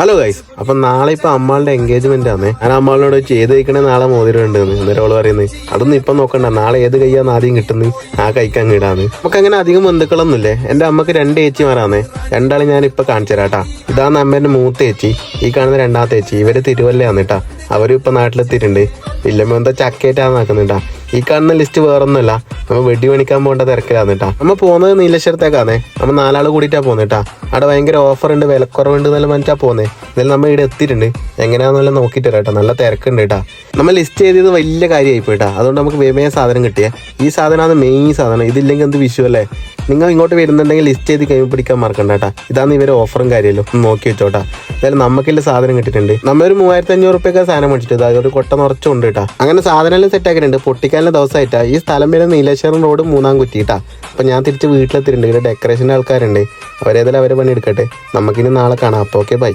Hello guys, അപ്പം നാളെ ഇപ്പൊ അമ്മാളുടെ എൻഗേജ്മെന്റ് ആണ്. ഞാൻ അമ്മാളിനോട് ചെയ്ത് കഴിക്കണേ നാളെ മോതിരം ഉണ്ടെന്ന്. അന്നേരം അവള് പറയുന്നത് അതൊന്നും ഇപ്പം നോക്കണ്ട, നാളെ ഏത് കൈയാന്ന് ആദ്യം കിട്ടുന്നത് ആ കൈക്ക് അങ്ങ് ഇടാന്ന്. നമുക്ക് അങ്ങനെ അധികം ബന്ധുക്കളൊന്നുമില്ലേ. എന്റെ അമ്മക്ക് 2 ചേച്ചിമാരാന്നേ. രണ്ടാളെ ഞാൻ ഇപ്പൊ കാണിച്ചു തരാട്ടാ. ഇതാണ് അമ്മേന്റെ മൂത്ത ചേച്ചി, ഈ കാണുന്ന രണ്ടാമത്തെ ചേച്ചി. ഇവര് തിരുവല്ലയാന്ന് കേട്ടാ. അവരും ഇപ്പൊ നാട്ടിലെത്തിയിട്ടുണ്ട്. വില്ലമ്മ എന്താ ചക്കേറ്റാന്ന് ആക്കുന്നുണ്ടാ. ഈ കാണുന്ന ലിസ്റ്റ് വേറൊന്നുമല്ല, നമ്മൾ വെടി പണിക്കാൻ പോകേണ്ട തിരക്കിലാന്ന് കേട്ടാ. നമ്മ പോകുന്നത് നീലേശ്വരത്തേക്കാന്നേ. നമ്മൾ 4 ആൾ കൂടിയിട്ടാ പോകുന്നത് കേട്ടാ. അവിടെ ഭയങ്കര ഓഫർ ഉണ്ട്, വിലക്കുറവുണ്ട് നല്ല മനസ്സിലാ പോകുന്നത്. എന്നാലും നമ്മൾ ഇവിടെ എത്തിയിട്ടുണ്ട്. എങ്ങനെയാണെന്നെല്ലാം നോക്കിയിട്ട് കേട്ടോ. നല്ല തിരക്കുണ്ട് കേട്ടാ. നമ്മൾ ലിസ്റ്റ് ചെയ്തത് വലിയ കാര്യമായി പോയിട്ടാ. അതുകൊണ്ട് നമുക്ക് വേഗം സാധനം കിട്ടിയേ. ഈ സാധനമാണ് മെയിൻ സാധനം. ഇതില്ലെങ്കിൽ എന്ത് വിഷു അല്ലേ. നിങ്ങൾ ഇങ്ങോട്ട് വരുന്നുണ്ടെങ്കിൽ ലിസ്റ്റ് ചെയ്ത് കൈ പിടിക്കാൻ മറക്കണ്ട കേട്ടാ. ഇതാണ് ഇവരെ ഓഫറും കാര്യമല്ലോ, നോക്കി വെച്ചോട്ടാ. എന്തായാലും നമുക്കില്ല സാധനം കിട്ടിയിട്ടുണ്ട്. നമ്മളൊരു 3500 റുപ്യൊക്കെ സാധനം മേടിച്ചിട്ട് അതൊരു കൊട്ട നിറച്ചുണ്ട് കേട്ടാ. അങ്ങനെ സാധനം എല്ലാം സെറ്റ് ആക്കിയിട്ടുണ്ട്. പൊട്ടിക്കാനുള്ള ദിവസമായിട്ടാ. ഈ സ്ഥലം വരെ നീലേശ്വരം റോഡ് 3-ാം കുറ്റിട്ടാ. അപ്പം ഞാൻ തിരിച്ച് വീട്ടിലെത്തിയിട്ടുണ്ട്. ഇവിടെ ഡെക്കറേഷൻ്റെ ആൾക്കാരുണ്ട്. അവരേതായാലും അവരെ പണി എടുക്കട്ടെ. നമുക്കിനി നാളെ കാണാം. അപ്പോൾ ഓക്കെ, ബൈ.